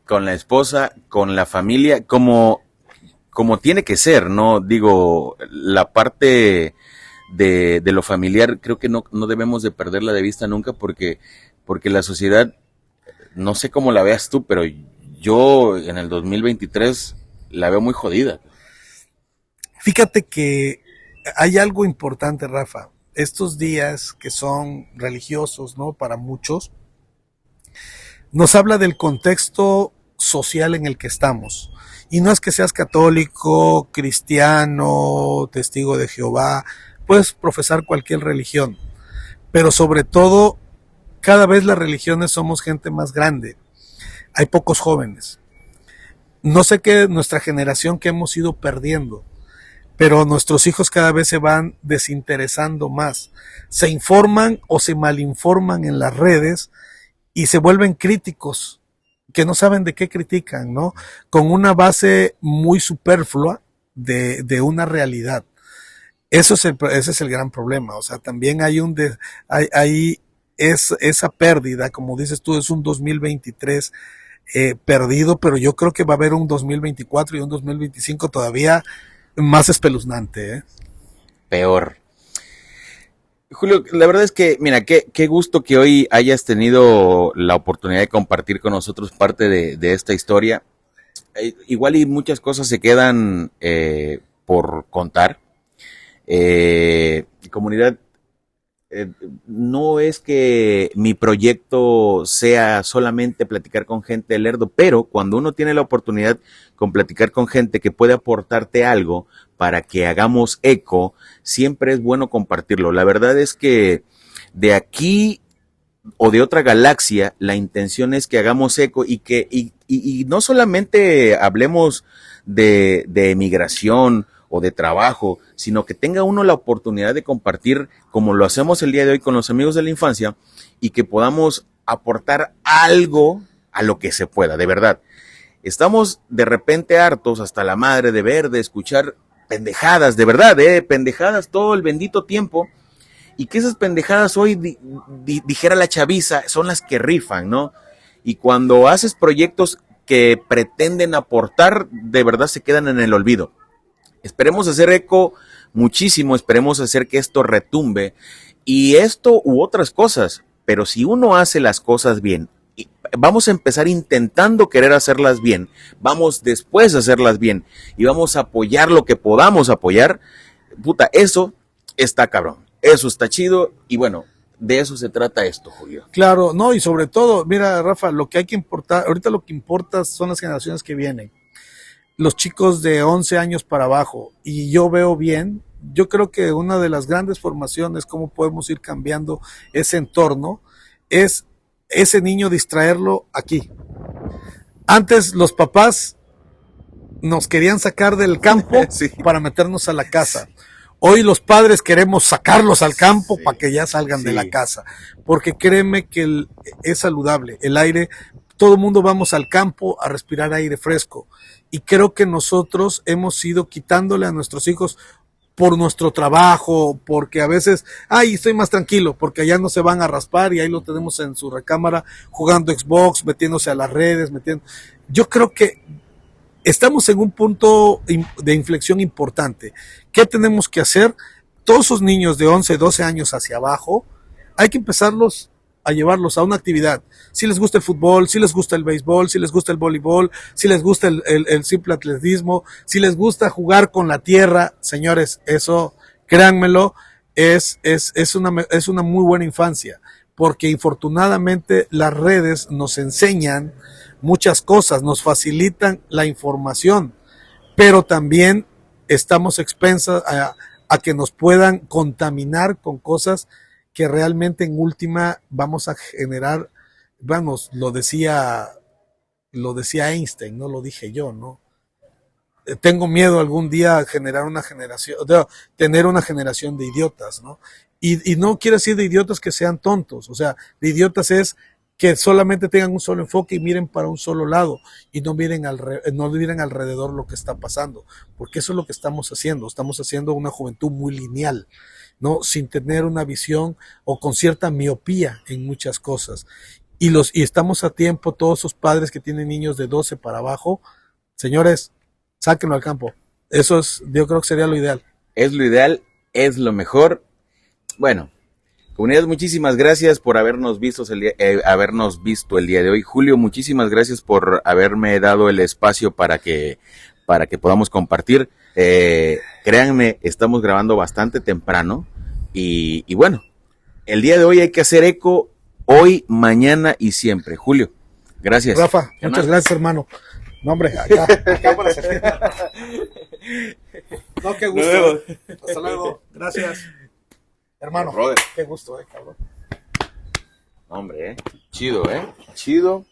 con la esposa, con la familia, como tiene que ser, ¿no? Digo, la parte de lo familiar creo que no debemos de perderla de vista nunca porque la sociedad, no sé cómo la veas tú, pero yo en el 2023 la veo muy jodida. Fíjate que hay algo importante, Rafa. Estos días que son religiosos, ¿no? Para muchos, nos habla del contexto social en el que estamos. Y no es que seas católico, cristiano, testigo de Jehová, puedes profesar cualquier religión, pero sobre todo, cada vez las religiones somos gente más grande, hay pocos jóvenes. No sé qué nuestra generación que hemos ido perdiendo, pero nuestros hijos cada vez se van desinteresando más, se informan o se malinforman en las redes y se vuelven críticos, que no saben de qué critican, ¿no? Con una base muy superflua de una realidad. Ese es el gran problema. O sea, también hay esa pérdida, como dices tú, es un 2023 perdido, pero yo creo que va a haber un 2024 y un 2025 todavía más espeluznante, ¿eh? Peor. Julio, la verdad es que, mira, qué gusto que hoy hayas tenido la oportunidad de compartir con nosotros parte de esta historia. Igual y muchas cosas se quedan por contar. Comunidad, no es que mi proyecto sea solamente platicar con gente de Lerdo, pero cuando uno tiene la oportunidad con platicar con gente que puede aportarte algo para que hagamos eco, siempre es bueno compartirlo. La verdad es que de aquí o de otra galaxia, la intención es que hagamos eco y no solamente hablemos de emigración o de trabajo, sino que tenga uno la oportunidad de compartir como lo hacemos el día de hoy con los amigos de la infancia y que podamos aportar algo a lo que se pueda, de verdad. Estamos de repente hartos hasta la madre de ver, de escuchar pendejadas, de verdad, pendejadas todo el bendito tiempo, y que esas pendejadas hoy, dijera la chaviza, son las que rifan, ¿no? Y cuando haces proyectos que pretenden aportar, de verdad se quedan en el olvido. Esperemos hacer eco muchísimo, esperemos hacer que esto retumbe, y esto u otras cosas, pero si uno hace las cosas bien, vamos a empezar intentando querer hacerlas bien, vamos después a hacerlas bien, y vamos a apoyar lo que podamos apoyar, puta, eso está cabrón, eso está chido, y bueno, de eso se trata esto, Julio. Claro, no, y sobre todo, mira, Rafa, lo que hay que importar, ahorita lo que importa son las generaciones que vienen. Los chicos de 11 años para abajo, y yo veo bien, yo creo que una de las grandes formaciones, cómo podemos ir cambiando ese entorno, es ese niño distraerlo aquí. Antes los papás nos querían sacar del campo sí, para meternos a la casa. Sí. Hoy los padres queremos sacarlos al campo sí, para que ya salgan sí, de la casa, porque créeme que es saludable, el aire, todo el mundo vamos al campo a respirar aire fresco. Y creo que nosotros hemos ido quitándole a nuestros hijos por nuestro trabajo, porque a veces, ay, estoy más tranquilo, porque allá no se van a raspar y ahí lo tenemos en su recámara jugando Xbox, metiéndose a las redes, Yo creo que estamos en un punto de inflexión importante. ¿Qué tenemos que hacer? Todos esos niños de 11, 12 años hacia abajo, hay que empezarlos a llevarlos a una actividad. Si les gusta el fútbol, si les gusta el béisbol, si les gusta el voleibol, si les gusta el simple atletismo, si les gusta jugar con la tierra, señores, eso, créanmelo, es una muy buena infancia, porque infortunadamente las redes nos enseñan muchas cosas, nos facilitan la información, pero también estamos expensas a que nos puedan contaminar con cosas que realmente en última vamos a generar, vamos, lo decía Einstein, no lo dije yo, ¿no? Tengo miedo algún día generar tener una generación de idiotas, ¿no? Y no quiero decir de idiotas que sean tontos, o sea, de idiotas es que solamente tengan un solo enfoque y miren para un solo lado y no miren alrededor lo que está pasando, porque eso es lo que estamos haciendo una juventud muy lineal, ¿no? Sin tener una visión o con cierta miopía en muchas cosas. Y estamos a tiempo, todos esos padres que tienen niños de 12 para abajo, señores, sáquenlo al campo. Eso yo creo que sería lo ideal. Es lo ideal, es lo mejor. Bueno, comunidad, muchísimas gracias por habernos visto el día de hoy. Julio, muchísimas gracias por haberme dado el espacio para que podamos compartir. Créanme, estamos grabando bastante temprano y bueno, el día de hoy hay que hacer eco, hoy, mañana y siempre. Julio, gracias. Rafa, muchas gracias, hermano. No, hombre, acá para salida. No, qué gusto. Hasta luego. Gracias. Hermano, qué gusto, cabrón. Hombre, chido, chido.